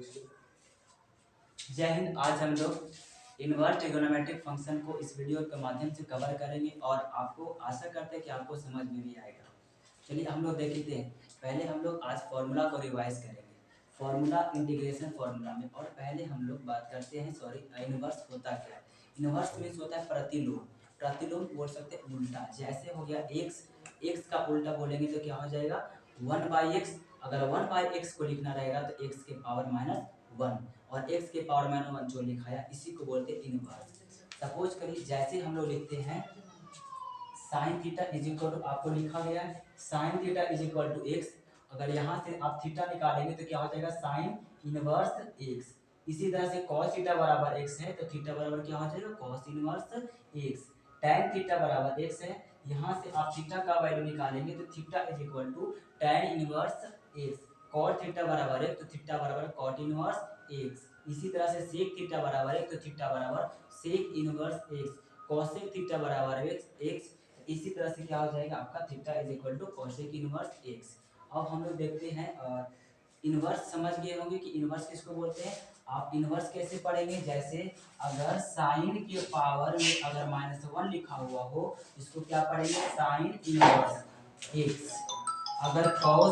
जय हिंद। आज हम लोग इनवर्स ट्रिगोनोमेट्रिक फंक्शन को इस वीडियो के माध्यम से कवर करेंगे और आपको आशा करते हैं कि आपको समझ में भी आएगा। चलिए हम लोग देखते हैं। पहले हम लोग आज फॉर्मूला को रिवाइज करेंगे, फॉर्मूला इंटीग्रेशन फॉर्मूला में। और पहले हम लोग बात करते हैं, इनवर्स होता क्या है। इनवर्स मीन्स होता है प्रतिलोम। प्रतिलोम बोल सकते हैं उल्टा। जैसे हो गया एक्स का उल्टा बोलेंगे तो क्या हो जाएगा 1/x। अगर 1/x को लिखना रहेगा तो x के पावर -1 और x के पावर -1 जो लिखाया इसी को बोलते हैं इनवर्स। सपोज करिए जैसे हम लोग लिखते हैं sine theta is equal to, आपको लिखा गया है sine theta is equal to X. अगर यहाँ से आप थीटा निकालेंगे तो क्या हो जाएगा साइन इनवर्स एक्स। इसी तरह से cos थीटा बराबर एक्स है तो थीटा बराबर क्या हो जाएगा cos inverse x. tan theta बराबर एक्स है, यहाँ से आप थीटा का वैल्यू निकालेंगे तो theta is equal to tan inverse X. cot theta बराबर है तो थीटा बराबर cot इनवर्स एक्स। इसी तरह से sec थीटा बराबर है तो थीटा बराबर sec inverse X. cosec theta बराबर एक्स। इसी तरह से क्या हो जाएगा आपका theta is equal to cosec inverse X. अब हम लोग देखते हैं इनवर्स समझ गए होंगे कि इनवर्स किसको बोलते हैं। आप इनवर्स कैसे पढ़ेंगे, जैसे अगर साइन के पावर में अगर -1 लिखा हुआ हो इसको क्या पढ़ेंगे साइन इनवर्स एक्स। अगर cos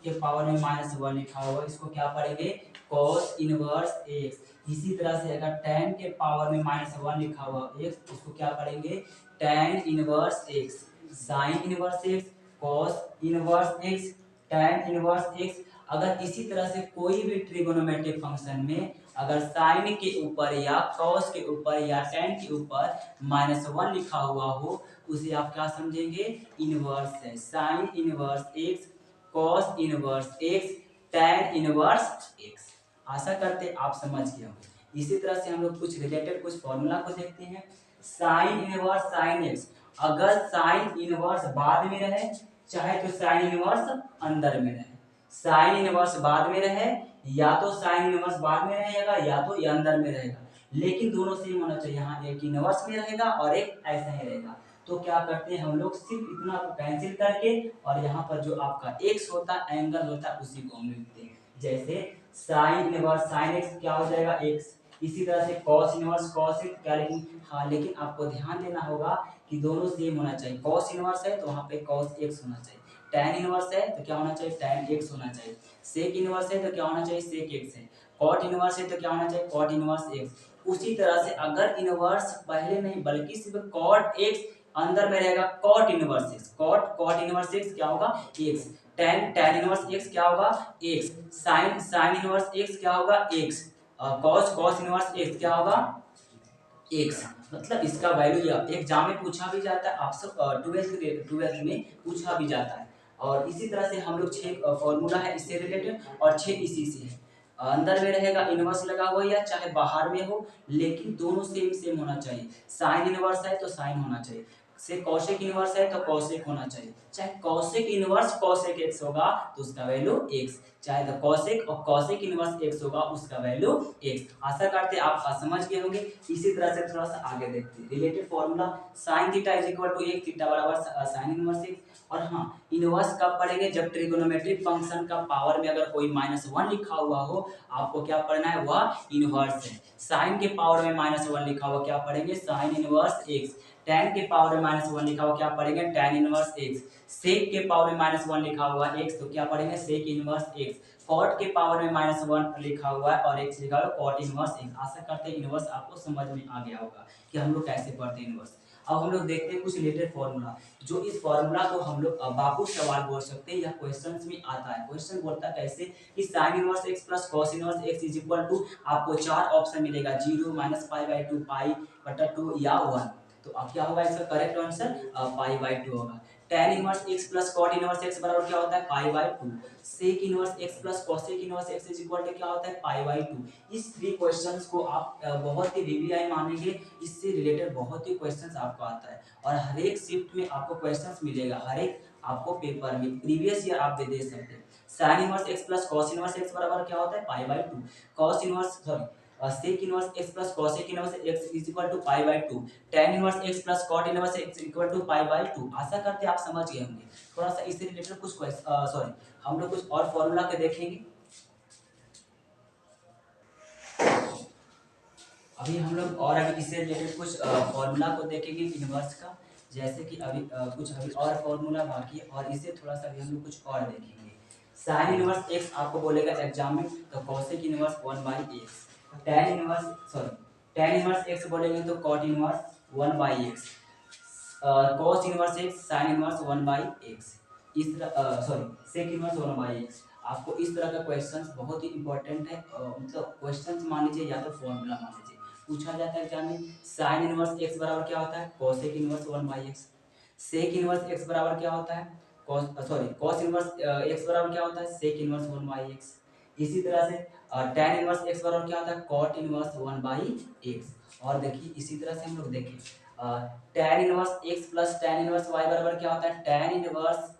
के पावर में -1 लिखा हुआ इसको क्या पढ़ेंगे cos इनवर्स एक्स। इसी तरह से अगर tan के पावर में -1 लिखा हुआ एक्स इसको क्या पढ़ेंगे tan inverse x. Sign inverse x, cos inverse x, tan inverse x. अगर इसी तरह से कोई भी ट्रिगोनोमेट्रिक फंक्शन में अगर साइन के ऊपर या cos के ऊपर या tan के ऊपर -1 लिखा हुआ हो उसे आप क्या समझेंगे इनवर्स है। Sine inverse x, cos inverse x, tan inverse x. आशा करते हैं आप समझ गए होंगे। इसी तरह से हम लोग कुछ रिलेटेड कुछ फॉर्मूला को देखते हैं। साइन इनवर्स साइन एक्स, अगर साइन इनवर्स बाद में रहे चाहे तो साइन इनवर्स अंदर में रहे। साइन इनवर्स बाद में रहे या तो साइन इनवर्स बाद में रहेगा या तो ये अंदर में रहेगा, लेकिन दोनों सेम होना चाहिए। यहाँ एक इनवर्स में रहेगा और एक ऐसा ही रहेगा। तो क्या करते हैं हम लोग सिर्फ इतना को कैंसिल करके और यहाँ पर जो आपका एक्स होता है एंगल होता है उसी को हम लिखते हैं। जैसे साइन इनवर्स साइन एक्स क्या हो जाएगा एक्स। इसी तरह से cos इनवर्स cos एक्स क्या लिखेंगे। हाँ लेकिन आपको ध्यान देना होगा कि दोनों सेम होना चाहिए। cos इनवर्स है तो वहाँ पे cos एक्स होना चाहिए। tan इनवर्स है तो क्या होना चाहिए tan एक्स होना चाहिए। sec इनवर्स है तो क्या होना चाहिए sec एक्स है। cot इनवर्स है तो क्या होना चाहिए cot इनवर्स एक्स। उसी तरह से अगर इनवर्स पहले नहीं बल्कि सिर्फ cot एक्स अंदर में रहेगा cot inverse X. cot inverse x क्या होगा एक्स। tan इनवर्स एक्स क्या होगा एक्स। sin इनवर्स एक्स क्या होगा एक्स। cos इनवर्स एक्स क्या होगा एक्स। मतलब इसका वैल्यू एग्जाम में पूछा भी जाता है, आप सब 12th में पूछा भी जाता है। और इसी तरह से हम लोग 6 फॉर्मूला है इससे रिलेटेड और 6 इसी से है। अंदर में रहेगा इनवर्स लगा हुआ या चाहे बाहर में हो, लेकिन दोनों सेम होना चाहिए। साइन इनवर्स है तो साइन होना चाहिए, से कॉसेक इनवर्स है तो कॉसेक होना चाहिए। चाहे कॉसेक इनवर्स कॉसेक एक्स होगा तो उसका वैल्यू एक्स, चाहे तो कॉसेक और कॉसेक इनवर्स एक्स होगा उसका वैल्यू एक्स। आशा करते हैं आप समझ गए होंगे। इसी तरह से थोड़ा सा आगे देखते हैं related formula. Sine theta is equal to एक थीटा बराबर साइन इनवर्स एक्स। और हाँ इनवर्स कब पढ़ेंगे जब ट्रिगोनोमेट्रिक फंक्शन का पावर में अगर कोई -1 लिखा हुआ हो आपको क्या पढ़ना है वह इनवर्स है। साइन के पावर में -1 लिखा हुआ क्या पढ़ेंगे साइन इनवर्स एक्स। tan के पावर में -1 लिखा हुआ क्या पढ़ेंगे tan इनवर्स एक्स। sec के पावर में -1 लिखा हुआ x तो क्या पढ़ेंगे sec इनवर्स x। cot के पावर में -1 लिखा हुआ है और x लिखा हुआ है cot इनवर्स x। आशा करते हैं इनवर्स आपको समझ में आ गया होगा कि हम लोग कैसे पढ़ते हैं इनवर्स। अब हम लोग देखते हैं कुछ रिलेटेड फॉर्मूला। जो इस फॉर्मूला को हम लोग बापू सवाल बोल सकते हैं या क्वेश्चंस में आता है। क्वेश्चन बोलता है कैसे कि sin inverse x plus cos inverse x is equal to, आपको 4 ऑप्शन मिलेगा 0 -π/2 π/2 या 1। तो अब क्या होगा इसका करेक्ट आंसर π/2 होगा। tan inverse x plus cot inverse x बराबर क्या होता है π/2। sec inverse x plus cosec inverse x is equal to क्या होता है π/2। इस 3 क्वेश्चंस को आप बहुत ही वीवीआई मानेंगे, इससे रिलेटेड बहुत ही क्वेश्चंस आपको आता है और हर एक शिफ्ट में आपको क्वेश्चंस मिलेगा। हर एक आपको पेपर में प्रीवियस ईयर आप भी दे सकते हैं। sin inverse x plus cos inverse x बराबर क्या होता है π/2। cos inverse sec inverse x plus cosec inverse x is equal to π/2। tan inverse x plus cot inverse x equal to π/2। आशा करते हैं आप समझ गए होंगे। थोड़ा सा इससे रिलेटेड कुछ हम लोग कुछ और फॉर्मूला के देखेंगे। अभी हम लोग और अभी इससे रिलेटेड कुछ फॉर्मूला को देखेंगे इनवर्स का, जैसे कि अभी कुछ अभी और फॉर्मूला बाकी है और इसे थोड़ा सा अभी हम लोग कुछ और देखेंगे। साइन इनवर्स एक्स आपको बोलेगा एग्जाम में, तो cosec inverse 1/x, tan inverse sorry tan inverse x बोलेंगे तो cot inverse 1/x, cos inverse x sin inverse 1/x, इस तरह सॉरी sec इनवर्स 1/x। आपको इस तरह का क्वेश्चंस बहुत ही इंपॉर्टेंट है, मतलब क्वेश्चंस मान लीजिए या तो फॉर्मूला मान लीजिए, पूछा जाता है एग्जाम में sin इनवर्स x बराबर क्या होता है cosec inverse 1/x, sec inverse x बराबर क्या होता है cos इनवर्स x बराबर क्या होता है sec इनवर्स 1/x। इसी तरह से tan इनवर्स x बराबर क्या होता है cot इनवर्स 1/x। और देखिए इसी तरह से हम लोग देखें tan inverse x plus tan inverse y बराबर क्या होता है tan inverse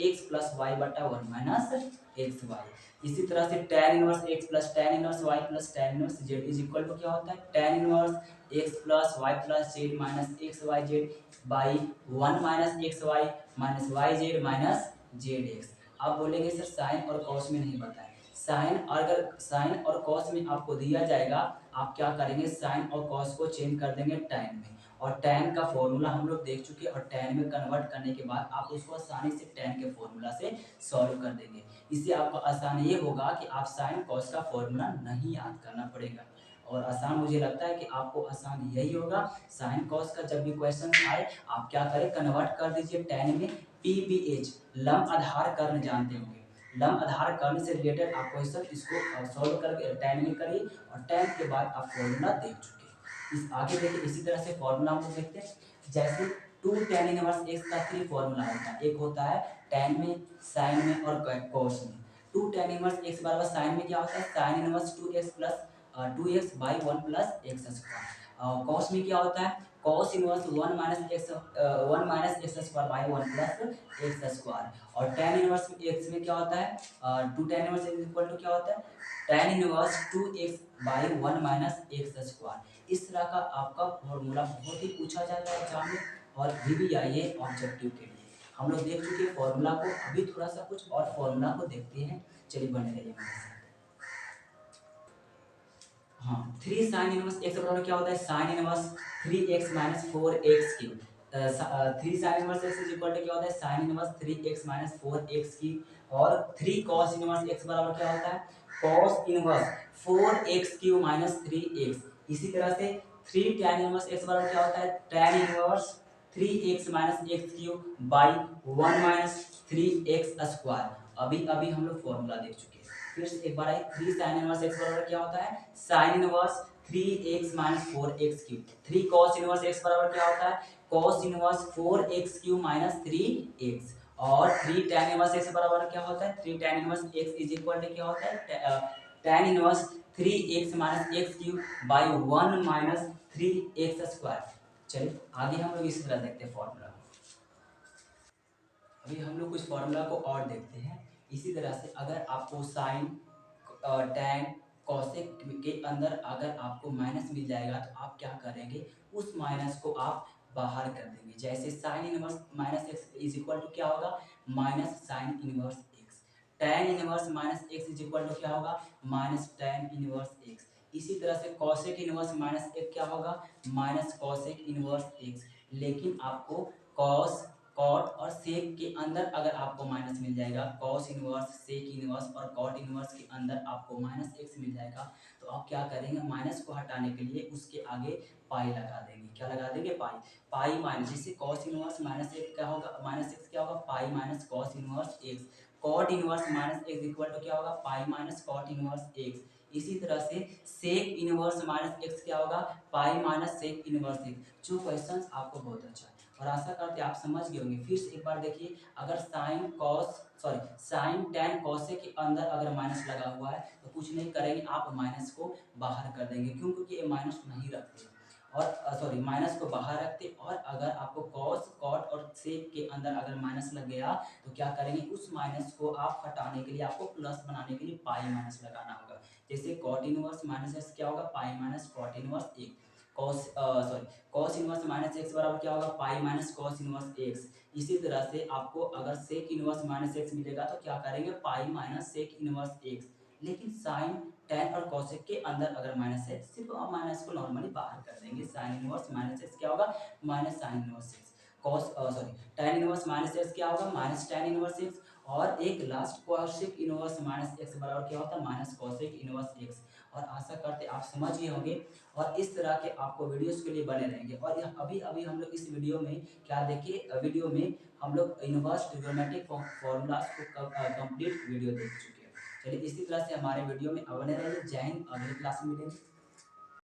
x plus y बटा 1 माइनस एक्स वाई। इसी तरह से tan inverse x plus tan inverse y plus tan inverse z is equal to क्या होता है tan inverse x plus y plus z minus X Y Z by 1 minus X Y minus Y Z minus Z X. आप बोलेंगे sir sign और cos में नहीं बताया, sign अगर साइन और कॉस में आपको दिया जाएगा, आप क्या करेंगे साइन और कॉस को चेंज कर देंगे tan में, और tan का फॉर्मूला हम लोग देख चुके हैं और tan में कन्वर्ट करने के बाद आप उसको आसानी से tan के फॉर्मूला से सॉल्व कर देंगे। इससे आपको आसान ये होगा कि आप साइन कॉस का फॉर्मूला नहीं याद करना पड़ेगा, और आसान मुझे लगता है कि आपको आसान यही होगा। साइन कॉस का जब भी क्वेश्चन आए आप क्या करें कन्वर्ट कर दीजिए tan में, PBH लंब आधार कर्ण जानते होंगे, लंब आधार कर्ण से रिलेटेड आप क्वेश्चन इसको सॉल्व करके tan में करिए और tan के बाद आप फॉर्मूला देख चुके हैं। इस आगे देखिए इसी तरह से फॉर्मूला हम लोग देखते हैं, जैसे 2 tan इनवर्स x का 3 फॉर्मूला होता है, एक होता है tan में, sin में और cos में। 2 tan इनवर्स x बराबर sin में क्या होता है sin inverse 2x plus 2x by 1 plus X square. cos में क्या होता है cos inverse 1 minus X square by 1 plus X square. और tan इनवर्स x में क्या होता है 2 tan inverse x equal to क्या होता है tan inverse 2x by 1 minus X square. इस तरह का आपका फॉर्मूला बहुत ही पूछा जाता है एग्जाम में और VBIA ऑब्जेक्टिव के लिए। हम लोग देख चुके हैं फॉर्मूला को, अभी थोड़ा सा कुछ और फॉर्मूला को देखते हैं, चलिए बने रहिए हमारे साथ। हाँ 3 साइन इनवर्स एक्स बराबर क्या होता है sine inverse 3x minus 4x cube. 3 sine inverse X is equal to क्या होता है sine inverse 3x minus 4x की, और 3 कॉस इनवर्स एक्स बराबर क्या होता है cos inverse 4x cube minus 3x। इसी तरह से 3 tan इनवर्स एक्स बराबर क्या होता है tan inverse 3x minus x cube by 1 minus 3x square. अभी अभी हम लोग फॉर्मूला देख चुके हैं, फिर से एक बार आइए 3 साइन इनवर्स एक्स बराबर क्या होता है sine inverse 3x minus 4x cube. 3 cos inverse x बराबर क्या होता है cos inverse 4x cube minus 3x। और 3 tan इनवर्स x बराबर क्या होता है 3 tan inverse x is equal to क्या होता है tan inverse 3x minus x cube by 1 minus 3x square. चलिए आगे हम लोग इसी तरह देखते हैं फॉर्मूला। अभी हम लोग कुछ फॉर्मूला को और देखते हैं इसी तरह से। अगर आपको साइन टैन कॉसेक के अंदर अगर आपको माइनस मिल जाएगा तो आप क्या करेंगे उस माइनस को आप बाहर कर देंगे। जैसे sine inverse minus X is equal to क्या होगा minus sine inverse X. Tan inverse minus X is equal to क्या होगा माइनस टैन इनवर्स एक्स। इसी तरह से कॉसेक इनवर्स माइनस एक क्या होगा माइनस कॉसेक इनवर्स एक्स। लेकिन आपको कॉस कॉट और सेक के अंदर अगर आपको माइनस मिल जाएगा कॉस इनवर्स सेक इनवर्स और कॉट इनवर्स के अंदर आपको माइनस एक्स मिल जाएगा, तो आप क्या करेंगे माइनस को हटाने के लिए उसके आगे पाई लगा देंगे। क्या लगा देंगे पाई, पाई माइनस जैसे कॉस इनवर्स माइनस एक्स क्या होगा माइनस एक्स क्या होगा pi minus cos inverse X. Cot inverse minus X equal to क्या होगा pi minus cot inverse X. इसी तरह से सेक इनवर्स माइनस एक्स क्या होगा pi minus sec inverse X. जो क्वेश्चंस आपको बहुत अच्छा है और आशा करते हैं आप समझ गए होंगे। फिर से एक बार देखिए अगर sine cos sorry sine tan cosec के अंदर अगर माइनस लगा हुआ है तो कुछ नहीं करेंगे आप माइनस को बाहर कर देंगे, क्यों क्योंकि ये माइनस नहीं रखते और सॉरी माइनस को बाहर रखते। और अगर आपको कॉस कॉट और सेक के अंदर अगर माइनस लग गया तो क्या करेंगे उस माइनस को आप हटाने के लिए आपको प्लस बनाने के लिए पाई माइनस लगाना होगा। जैसे कॉट इनवर्स माइनस एक्स क्या होगा पाई माइनस कॉट इनवर्स एक। Cos sorry cos inverse minus x बराबर क्या होगा pi minus cos inverse X. इसी तरह से आपको अगर सेक इनवर्स माइनस एक्स मिलेगा तो क्या करेंगे pi minus sec inverse X. लेकिन साइन tan और cosec के अंदर अगर माइनस है, सिर्फ आप माइनस को नॉर्मली बाहर कर देंगे। साइन इनवर्स माइनस एक्स क्या होगा, minus sine inverse x. tan inverse minus X क्या होगा, माइनस tan इनवर्स एक्स। और एक last cosec inverse minus x बराबर क्या होता है, माइनस cosec इनवर्स एक्स। और आशा करते आप समझ गए होंगे और इस तरह के आपको वीडियोस के लिए बने रहेंगे। और अभी अभी हम लोग इस वीडियो में क्या देखिए, वीडियो में हम लोग इनवर्स ट्रिग्नोमेट्रिक फॉर्मूलाज को कंप्लीट वीडियो देख चुके हैं। चलिए इसी तरह से हमारे वीडियो में बने रहिए। जय हिंद, अगली क्लास में मिलेंगे।